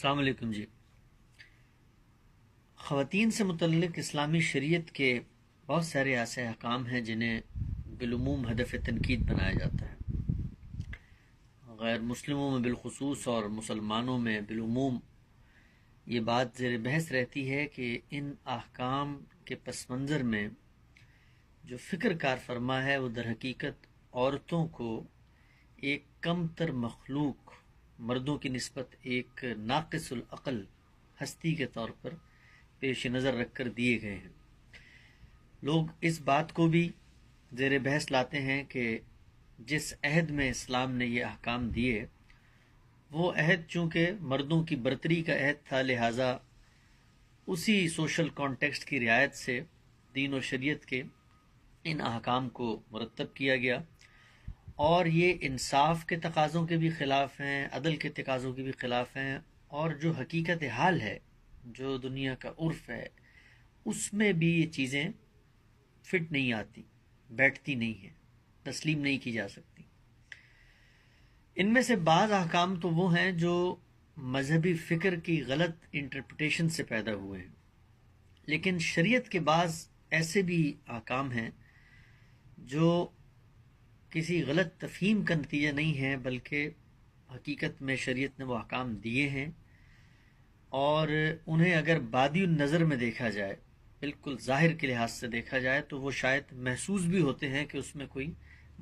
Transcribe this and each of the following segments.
السلام علیکم جی۔ خواتین سے متعلق اسلامی شریعت کے بہت سارے ایسے احکام ہیں جنہیں بالعموم ہدف تنقید بنایا جاتا ہے۔ غیر مسلموں میں بالخصوص اور مسلمانوں میں بالعموم یہ بات زیر بحث رہتی ہے کہ ان احکام کے پس منظر میں جو فکر کار فرما ہے وہ در حقیقت عورتوں کو ایک کم تر مخلوق، مردوں کی نسبت ایک ناقص العقل ہستی کے طور پر پیش نظر رکھ کر دیے گئے ہیں۔ لوگ اس بات کو بھی زیر بحث لاتے ہیں کہ جس عہد میں اسلام نے یہ احکام دیے وہ عہد چونکہ مردوں کی برتری کا عہد تھا، لہٰذا اسی سوشل کانٹیکسٹ کی رعایت سے دین و شریعت کے ان احکام کو مرتب کیا گیا، اور یہ انصاف کے تقاضوں کے بھی خلاف ہیں، عدل کے تقاضوں کے بھی خلاف ہیں، اور جو حقیقت حال ہے، جو دنیا کا عرف ہے، اس میں بھی یہ چیزیں فٹ نہیں آتی، بیٹھتی نہیں ہیں، تسلیم نہیں کی جا سکتی۔ ان میں سے بعض احکام تو وہ ہیں جو مذہبی فکر کی غلط انٹرپریٹیشن سے پیدا ہوئے ہیں، لیکن شریعت کے بعض ایسے بھی احکام ہیں جو کسی غلط تفہیم کا نتیجہ نہیں ہے، بلکہ حقیقت میں شریعت نے وہ احکام دیے ہیں، اور انہیں اگر بادی النظر میں دیکھا جائے، بالکل ظاہر کے لحاظ سے دیکھا جائے، تو وہ شاید محسوس بھی ہوتے ہیں کہ اس میں کوئی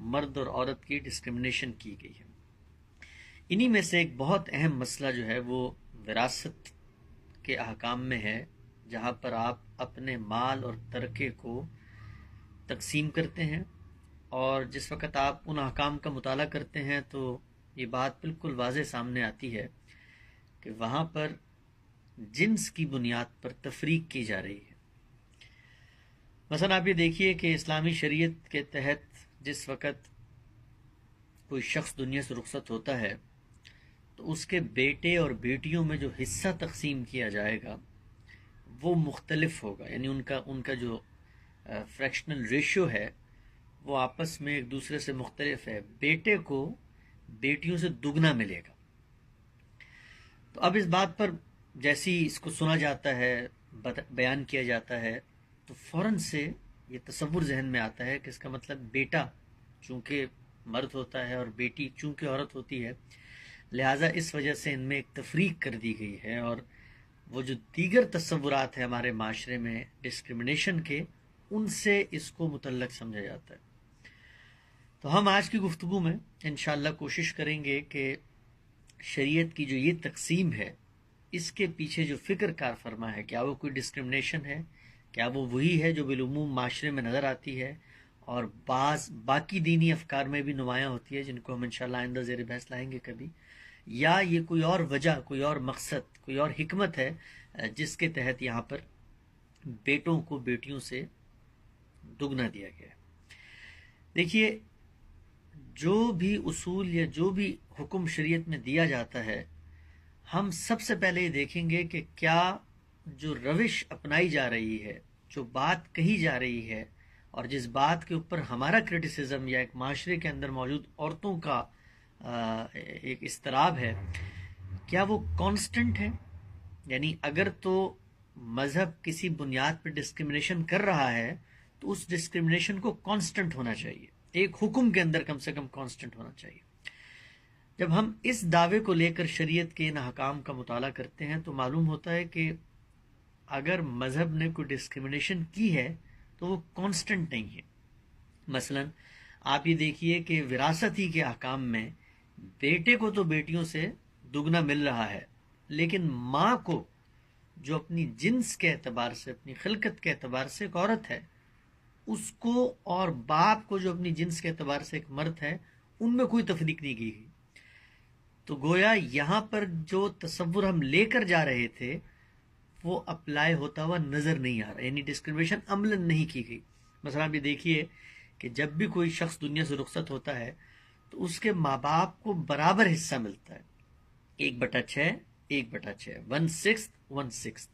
مرد اور عورت کی ڈسکرمنیشن کی گئی ہے۔ انہی میں سے ایک بہت اہم مسئلہ جو ہے وہ وراثت کے احکام میں ہے، جہاں پر آپ اپنے مال اور ترکے کو تقسیم کرتے ہیں، اور جس وقت آپ ان احکام کا مطالعہ کرتے ہیں تو یہ بات بالکل واضح سامنے آتی ہے کہ وہاں پر جنس کی بنیاد پر تفریق کی جا رہی ہے۔ مثلا آپ یہ دیکھیے کہ اسلامی شریعت کے تحت جس وقت کوئی شخص دنیا سے رخصت ہوتا ہے تو اس کے بیٹے اور بیٹیوں میں جو حصہ تقسیم کیا جائے گا وہ مختلف ہوگا، یعنی ان کا جو فریکشنل ریشیو ہے وہ آپس میں ایک دوسرے سے مختلف ہے۔ بیٹے کو بیٹیوں سے دگنا ملے گا۔ تو اب اس بات پر جیسی اس کو سنا جاتا ہے، بیان کیا جاتا ہے، تو فوراً سے یہ تصور ذہن میں آتا ہے کہ اس کا مطلب بیٹا چونکہ مرد ہوتا ہے اور بیٹی چونکہ عورت ہوتی ہے، لہٰذا اس وجہ سے ان میں ایک تفریق کر دی گئی ہے، اور وہ جو دیگر تصورات ہیں ہمارے معاشرے میں ڈسکرمنیشن کے، ان سے اس کو متعلق سمجھا جاتا ہے۔ تو ہم آج کی گفتگو میں انشاءاللہ کوشش کریں گے کہ شریعت کی جو یہ تقسیم ہے اس کے پیچھے جو فکر کار فرما ہے، کیا وہ کوئی ڈسکرمنیشن ہے، کیا وہ وہی ہے جو بالعموم معاشرے میں نظر آتی ہے اور بعض باقی دینی افکار میں بھی نمایاں ہوتی ہے، جن کو ہم انشاءاللہ آئندہ زیر بحث لائیں گے کبھی، یا یہ کوئی اور وجہ، کوئی اور مقصد، کوئی اور حکمت ہے جس کے تحت یہاں پر بیٹوں کو بیٹیوں سے دگنا دیا گیا ہے۔ دیکھیے، جو بھی اصول یا جو بھی حکم شریعت میں دیا جاتا ہے، ہم سب سے پہلے یہ دیکھیں گے کہ کیا جو روش اپنائی جا رہی ہے، جو بات کہی جا رہی ہے، اور جس بات کے اوپر ہمارا کرٹیسزم یا ایک معاشرے کے اندر موجود عورتوں کا ایک اضطراب ہے، کیا وہ کانسٹنٹ ہے؟ یعنی اگر تو مذہب کسی بنیاد پر ڈسکرمنیشن کر رہا ہے تو اس ڈسکرمنیشن کو کانسٹنٹ ہونا چاہیے، ایک حکم کے اندر کم سے کم کانسٹنٹ ہونا چاہیے۔ جب ہم اس دعوے کو لے کر شریعت کے ان احکام کا مطالعہ کرتے ہیں تو معلوم ہوتا ہے کہ اگر مذہب نے کوئی ڈسکرمنیشن کی ہے تو وہ کانسٹنٹ نہیں ہے۔ مثلا آپ یہ دیکھیے کہ وراثت ہی کے احکام میں بیٹے کو تو بیٹیوں سے دگنا مل رہا ہے، لیکن ماں کو جو اپنی جنس کے اعتبار سے، اپنی خلقت کے اعتبار سے ایک عورت ہے، اس کو، اور باپ کو جو اپنی جنس کے اعتبار سے ایک مرد ہے، ان میں کوئی تفریق نہیں کی گئی۔ تو گویا یہاں پر جو تصور ہم لے کر جا رہے تھے وہ اپلائی ہوتا ہوا نظر نہیں آ رہا، یعنی ڈسکرمنیشن عملاً نہیں کی گئی۔ مثلا آپ یہ دیکھیے کہ جب بھی کوئی شخص دنیا سے رخصت ہوتا ہے تو اس کے ماں باپ کو برابر حصہ ملتا ہے، 1/6، 1/6، 1/6، 1/6،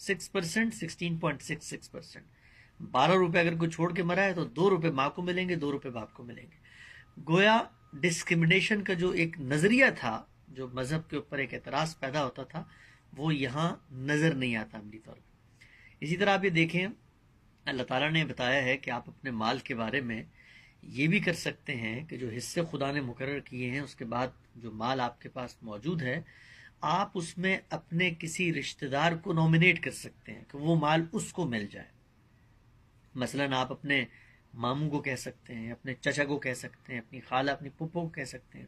16.66%، 16.66%۔ 12 روپے اگر کوئی چھوڑ کے مرا ہے تو 2 روپے ماں کو ملیں گے، 2 روپے باپ کو ملیں گے۔ گویا ڈسکرمنیشن کا جو ایک نظریہ تھا جو مذہب کے اوپر ایک اعتراض پیدا ہوتا تھا وہ یہاں نظر نہیں آتا عملی طور پر۔ اسی طرح آپ یہ دیکھیں اللہ تعالیٰ نے بتایا ہے کہ آپ اپنے مال کے بارے میں یہ بھی کر سکتے ہیں کہ جو حصے خدا نے مقرر کیے ہیں اس کے بعد جو مال آپ کے پاس موجود ہے آپ اس میں اپنے کسی رشتہ دار کو نومینیٹ کر سکتے ہیں کہ وہ مال اس کو مل جائے۔ مثلا آپ اپنے ماموں کو کہہ سکتے ہیں، اپنے چچا کو کہہ سکتے ہیں، اپنی خالہ اپنی پھپھو کو کہہ سکتے ہیں،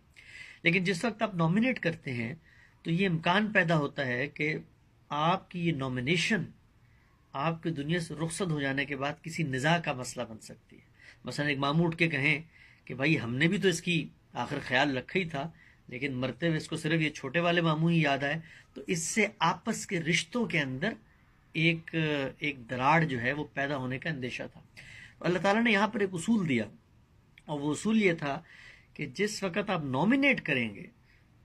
لیکن جس وقت آپ نومینیٹ کرتے ہیں تو یہ امکان پیدا ہوتا ہے کہ آپ کی یہ نومینیشن آپ کی دنیا سے رخصت ہو جانے کے بعد کسی نزاع کا مسئلہ بن سکتی ہے۔ مثلا ایک ماموں اٹھ کے کہیں کہ بھائی ہم نے بھی تو اس کی آخر خیال رکھا ہی تھا لیکن مرتے ہوئے اس کو صرف یہ چھوٹے والے ماموں ہی یاد آئے، تو اس سے آپس کے رشتوں کے اندر ایک دراڑ جو ہے وہ پیدا ہونے کا اندیشہ تھا۔ تو اللہ تعالیٰ نے یہاں پر ایک اصول دیا اور وہ اصول یہ تھا کہ جس وقت آپ نومینیٹ کریں گے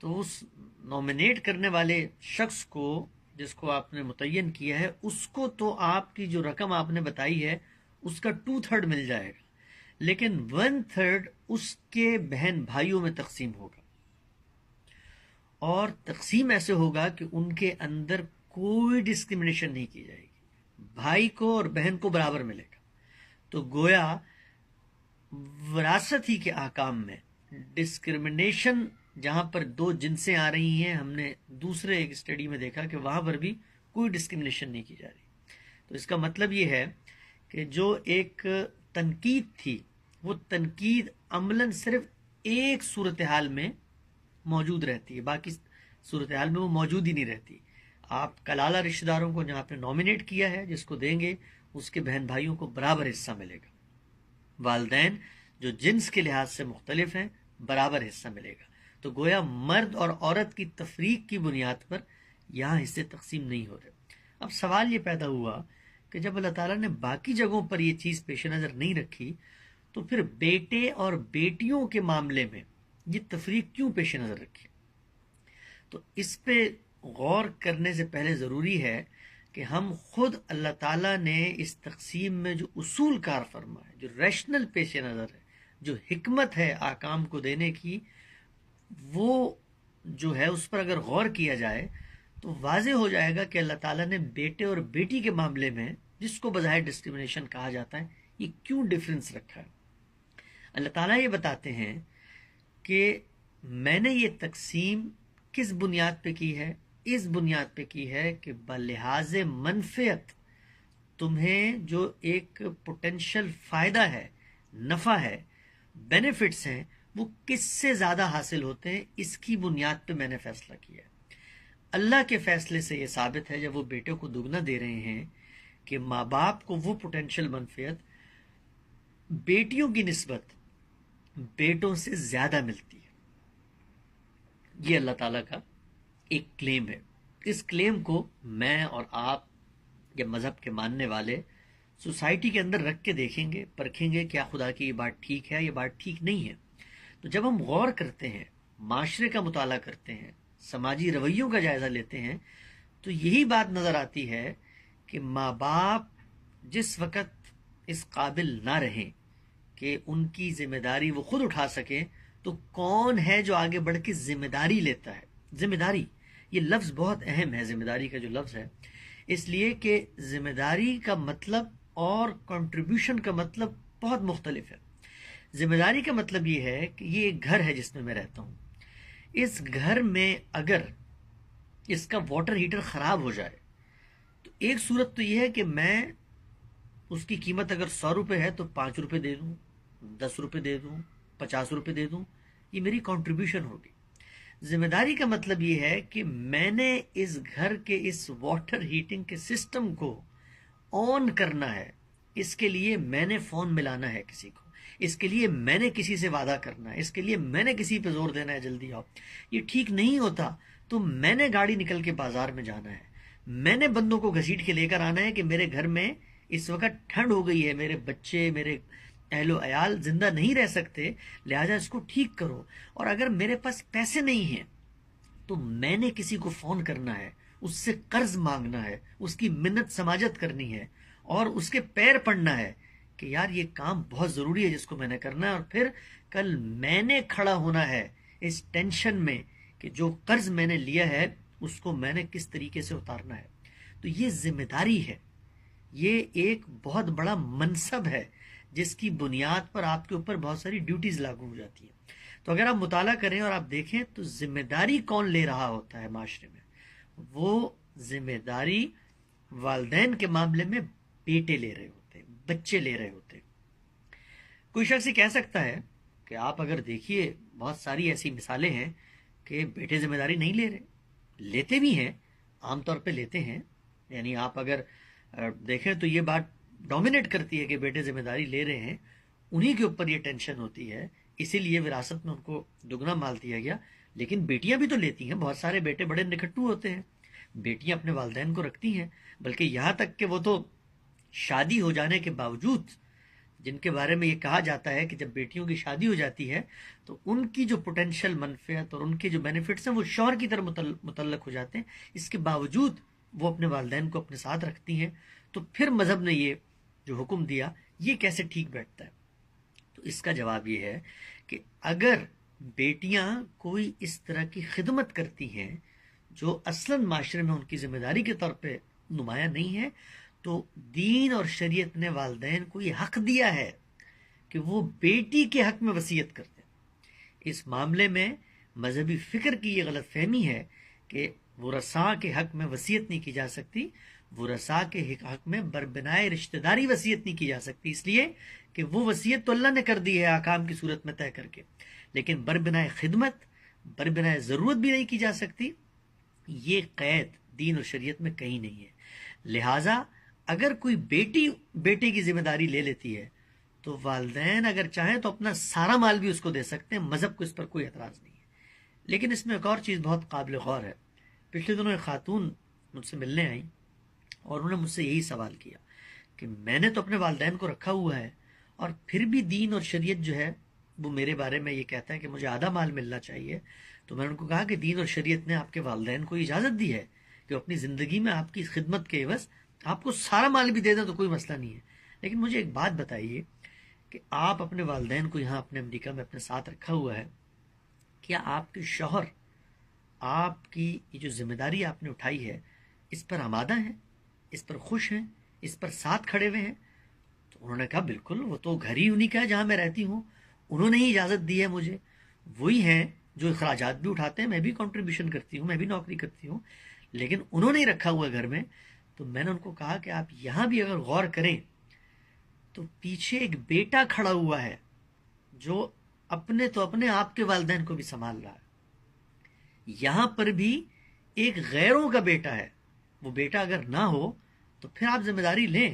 تو اس نومینیٹ کرنے والے شخص کو جس کو آپ نے متعین کیا ہے اس کو تو آپ کی جو رقم آپ نے بتائی ہے اس کا 2/3 مل جائے گا، لیکن 1/3 اس کے بہن بھائیوں میں تقسیم ہوگا، اور تقسیم ایسے ہوگا کہ ان کے اندر کوئی ڈسکرمنیشن نہیں کی جائے گی، بھائی کو اور بہن کو برابر ملے گا۔ تو گویا وراثت ہی کے احکام میں ڈسکرمنیشن جہاں پر 2 جنسیں آ رہی ہیں، ہم نے دوسرے ایک اسٹڈی میں دیکھا کہ وہاں پر بھی کوئی ڈسکرمنیشن نہیں کی جا رہی۔ تو اس کا مطلب یہ ہے کہ جو ایک تنقید تھی وہ تنقید عملاً صرف ایک صورتحال میں موجود رہتی ہے، باقی صورتحال میں وہ موجود ہی نہیں رہتی۔ آپ کلالہ رشتہ داروں کو جہاں پہ نومینیٹ کیا ہے جس کو دیں گے اس کے بہن بھائیوں کو برابر حصہ ملے گا، والدین جو جنس کے لحاظ سے مختلف ہیں برابر حصہ ملے گا۔ تو گویا مرد اور عورت کی تفریق کی بنیاد پر یہاں حصے تقسیم نہیں ہو رہے۔ اب سوال یہ پیدا ہوا کہ جب اللہ تعالیٰ نے باقی جگہوں پر یہ چیز پیش نظر نہیں رکھی تو پھر بیٹے اور بیٹیوں کے معاملے میں یہ تفریق کیوں پیش نظر رکھی؟ تو اس پہ غور کرنے سے پہلے ضروری ہے کہ ہم خود اللہ تعالیٰ نے اس تقسیم میں جو اصول کار فرما ہے، جو ریشنل پیش نظر ہے، جو حکمت ہے احکام کو دینے کی، وہ جو ہے اس پر اگر غور کیا جائے تو واضح ہو جائے گا کہ اللہ تعالیٰ نے بیٹے اور بیٹی کے معاملے میں جس کو بظاہر ڈسکرمنیشن کہا جاتا ہے یہ کیوں ڈفرینس رکھا ہے۔ اللہ تعالیٰ یہ بتاتے ہیں کہ میں نے یہ تقسیم کس بنیاد پہ کی ہے؟ اس بنیاد پہ کی ہے کہ بلحاظ منفعت تمہیں جو ایک پوٹینشل فائدہ ہے، نفع ہے، بینیفٹس ہیں، وہ کس سے زیادہ حاصل ہوتے ہیں، اس کی بنیاد پہ میں نے فیصلہ کیا ہے۔ اللہ کے فیصلے سے یہ ثابت ہے جب وہ بیٹے کو دگنا دے رہے ہیں کہ ماں باپ کو وہ پوٹینشل منفعت بیٹیوں کی نسبت بیٹوں سے زیادہ ملتی ہے۔ یہ اللہ تعالیٰ کا ایک کلیم ہے۔ اس کلیم کو میں اور آپ یا مذہب کے ماننے والے سوسائٹی کے اندر رکھ کے دیکھیں گے، پرکھیں گے کیا خدا کی یہ بات ٹھیک ہے، یہ بات ٹھیک نہیں ہے۔ تو جب ہم غور کرتے ہیں، معاشرے کا مطالعہ کرتے ہیں، سماجی رویوں کا جائزہ لیتے ہیں تو یہی بات نظر آتی ہے کہ ماں باپ جس وقت اس قابل نہ رہیں کہ ان کی ذمہ داری وہ خود اٹھا سکیں تو کون ہے جو آگے بڑھ کے ذمہ داری لیتا ہے؟ ذمہ داری یہ لفظ بہت اہم ہے، ذمہ داری کا جو لفظ ہے، اس لیے کہ ذمہ داری کا مطلب اور کنٹریبیوشن کا مطلب بہت مختلف ہے۔ ذمہ داری کا مطلب یہ ہے کہ یہ ایک گھر ہے جس میں رہتا ہوں، اس گھر میں اگر اس کا واٹر ہیٹر خراب ہو جائے تو ایک صورت تو یہ ہے کہ میں اس کی قیمت اگر 100 روپے ہے تو 5 روپے دے دوں، 10 روپے دے دوں، 50 روپے دے دوں، یہ میری کنٹریبیوشن ہوگی۔ ذمہ داری کا مطلب یہ ہے کہ میں نے اس گھر کے اس واٹر ہیٹنگ کے سسٹم کو آن کرنا ہے، اس کے لیے میں نے فون ملانا ہے کسی کو، اس کے لیے میں نے کسی سے وعدہ کرنا ہے، اس کے لیے میں نے کسی پہ زور دینا ہے جلدی آؤ۔ یہ ٹھیک نہیں ہوتا تو میں نے گاڑی نکل کے بازار میں جانا ہے، میں نے بندوں کو گھسیٹ کے لے کر آنا ہے کہ میرے گھر میں اس وقت ٹھنڈ ہو گئی ہے، میرے بچے، میرے اہل و عیال زندہ نہیں رہ سکتے، لہٰذا اس کو ٹھیک کرو۔ اور اگر میرے پاس پیسے نہیں ہیں تو میں نے کسی کو فون کرنا ہے، اس سے قرض مانگنا ہے، اس کی منت سماجت کرنی ہے اور اس کے پیر پڑنا ہے کہ یار یہ کام بہت ضروری ہے جس کو میں نے کرنا ہے، اور پھر کل میں نے کھڑا ہونا ہے اس ٹینشن میں کہ جو قرض میں نے لیا ہے اس کو میں نے کس طریقے سے اتارنا ہے. تو یہ ذمہ داری ہے، یہ ایک بہت بڑا منصب ہے جس کی بنیاد پر آپ کے اوپر بہت ساری ڈیوٹیز لاگو ہو جاتی ہیں. تو اگر آپ مطالعہ کریں اور آپ دیکھیں تو ذمہ داری کون لے رہا ہوتا ہے معاشرے میں؟ وہ ذمہ داری والدین کے معاملے میں بیٹے لے رہے ہوتے ہیں، بچے لے رہے ہوتے ہیں. کوئی شخص یہ کہہ سکتا ہے کہ آپ اگر دیکھیے بہت ساری ایسی مثالیں ہیں کہ بیٹے ذمہ داری نہیں لے رہے، لیتے بھی ہیں، عام طور پہ لیتے ہیں. یعنی آپ اگر دیکھیں تو یہ بات ڈومینیٹ کرتی ہے کہ بیٹے ذمہ داری لے رہے ہیں، انہی کے اوپر یہ ٹینشن ہوتی ہے، اسی لیے وراثت میں ان کو دگنا مال دیا گیا. لیکن بیٹیاں بھی تو لیتی ہیں، بہت سارے بیٹے بڑے نکھٹو ہوتے ہیں، بیٹیاں اپنے والدین کو رکھتی ہیں، بلکہ یہاں تک کہ وہ تو شادی ہو جانے کے باوجود، جن کے بارے میں یہ کہا جاتا ہے کہ جب بیٹیوں کی شادی ہو جاتی ہے تو ان کی جو پوٹینشیل منفعت اور ان کے جو بینیفٹس ہیں وہ شوہر کی طرف متعلق ہو جاتے ہیں، اس کے باوجود وہ اپنے والدین کو اپنے ساتھ رکھتی ہیں. تو پھر مذہب نے یہ جو حکم دیا یہ کیسے ٹھیک بیٹھتا ہے؟ تو اس کا جواب یہ ہے کہ اگر بیٹیاں کوئی اس طرح کی خدمت کرتی ہیں جو اصلاً معاشرے میں ان کی ذمہ داری کے طور پہ نمایاں نہیں ہے، تو دین اور شریعت نے والدین کو یہ حق دیا ہے کہ وہ بیٹی کے حق میں وصیت کرتے ہیں. اس معاملے میں مذہبی فکر کی یہ غلط فہمی ہے کہ ورثاء کے حق میں وصیت نہیں کی جا سکتی. ورثاء کے حق میں بربنائے رشتہ داری وصیت نہیں کی جا سکتی، اس لیے کہ وہ وصیت تو اللہ نے کر دی ہے احکام کی صورت میں طے کر کے، لیکن بربنائے خدمت، بربنائے ضرورت بھی نہیں کی جا سکتی. یہ قید دین اور شریعت میں کہیں نہیں ہے. لہٰذا اگر کوئی بیٹی بیٹے کی ذمہ داری لے لیتی ہے تو والدین اگر چاہیں تو اپنا سارا مال بھی اس کو دے سکتے ہیں، مذہب کو اس پر کوئی اعتراض نہیں ہے. لیکن اس میں ایک اور چیز بہت قابل غور ہے. پچھلے دنوں ایک خاتون مجھ سے ملنے آئیں اور انہوں نے مجھ سے یہی سوال کیا کہ میں نے تو اپنے والدین کو رکھا ہوا ہے اور پھر بھی دین اور شریعت جو ہے وہ میرے بارے میں یہ کہتا ہے کہ مجھے آدھا مال ملنا چاہیے. تو میں نے ان کو کہا کہ دین اور شریعت نے آپ کے والدین کو اجازت دی ہے کہ اپنی زندگی میں آپ کی خدمت کے عوض آپ کو سارا مال بھی دے دیں تو کوئی مسئلہ نہیں ہے. لیکن مجھے ایک بات بتائیے کہ آپ اپنے والدین کو یہاں اپنے امریکہ میں اپنے ساتھ رکھا ہوا ہے، کیا آپ کے شوہر آپ کی یہ جو ذمہ داری آپ نے اٹھائی ہے اس پر آمادہ ہیں، اس پر خوش ہیں، اس پر ساتھ کھڑے ہوئے ہیں؟ تو انہوں نے کہا بالکل، وہ تو گھر ہی انہی کا ہے جہاں میں رہتی ہوں، انہوں نے ہی اجازت دی ہے مجھے، وہی ہیں جو اخراجات بھی اٹھاتے ہیں، میں بھی کنٹریبیوشن کرتی ہوں، میں بھی نوکری کرتی ہوں، لیکن انہوں نے ہی رکھا ہوا ہے گھر میں. تو میں نے ان کو کہا کہ آپ یہاں بھی اگر غور کریں تو پیچھے ایک بیٹا کھڑا ہوا ہے جو اپنے آپ کے والدین کو بھی سنبھال رہا ہے. یہاں پر بھی ایک غیروں کا بیٹا ہے. وہ بیٹا اگر نہ ہو تو پھر آپ ذمہ داری لیں،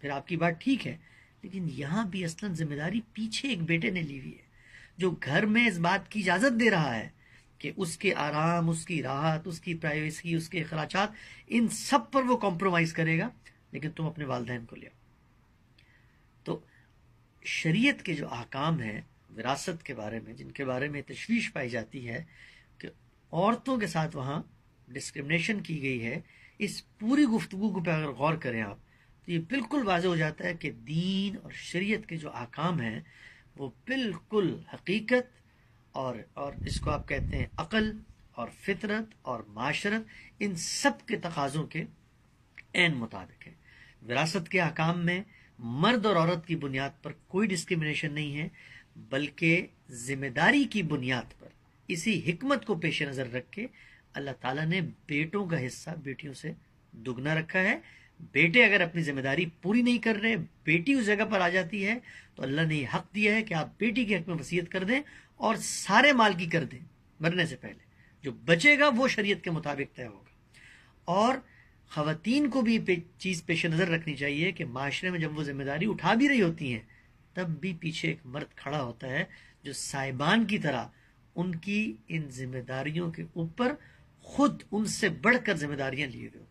پھر آپ کی بات ٹھیک ہے، لیکن یہاں بھی اصلاً ذمہ داری پیچھے ایک بیٹے نے لی ہوئی ہے جو گھر میں اس بات کی اجازت دے رہا ہے کہ اس کے آرام، اس کی راحت، اس کی پرائیویسی، اس کے اخراجات، ان سب پر وہ کمپرومائز کرے گا، لیکن تم اپنے والدین کو لے آؤ. تو شریعت کے جو احکام ہیں وراثت کے بارے میں، جن کے بارے میں تشویش پائی جاتی ہے کہ عورتوں کے ساتھ وہاں ڈسکرمنیشن کی گئی ہے، اس پوری گفتگو کو پہ اگر غور کریں آپ تو یہ بالکل واضح ہو جاتا ہے کہ دین اور شریعت کے جو احکام ہیں وہ بالکل حقیقت اور اس کو آپ کہتے ہیں عقل اور فطرت اور معاشرت، ان سب کے تقاضوں کے عین مطابق ہے. وراثت کے احکام میں مرد اور عورت کی بنیاد پر کوئی ڈسکرمنیشن نہیں ہے، بلکہ ذمہ داری کی بنیاد پر اسی حکمت کو پیش نظر رکھ کے اللہ تعالیٰ نے بیٹوں کا حصہ بیٹیوں سے دگنا رکھا ہے. بیٹے اگر اپنی ذمہ داری پوری نہیں کر رہے، بیٹی اس جگہ پر آ جاتی ہے، تو اللہ نے یہ حق دیا ہے کہ آپ بیٹی کے حق میں وصیت کر دیں اور سارے مال کی کر دیں مرنے سے پہلے. جو بچے گا وہ شریعت کے مطابق طے ہوگا. اور خواتین کو بھی چیز پیش نظر رکھنی چاہیے کہ معاشرے میں جب وہ ذمہ داری اٹھا بھی رہی ہوتی ہیں تب بھی پیچھے ایک مرد کھڑا ہوتا ہے جو سائبان کی طرح ان کی ان ذمہ داریوں کے اوپر خود ان سے بڑھ کر ذمہ داریاں لیے ہوئے.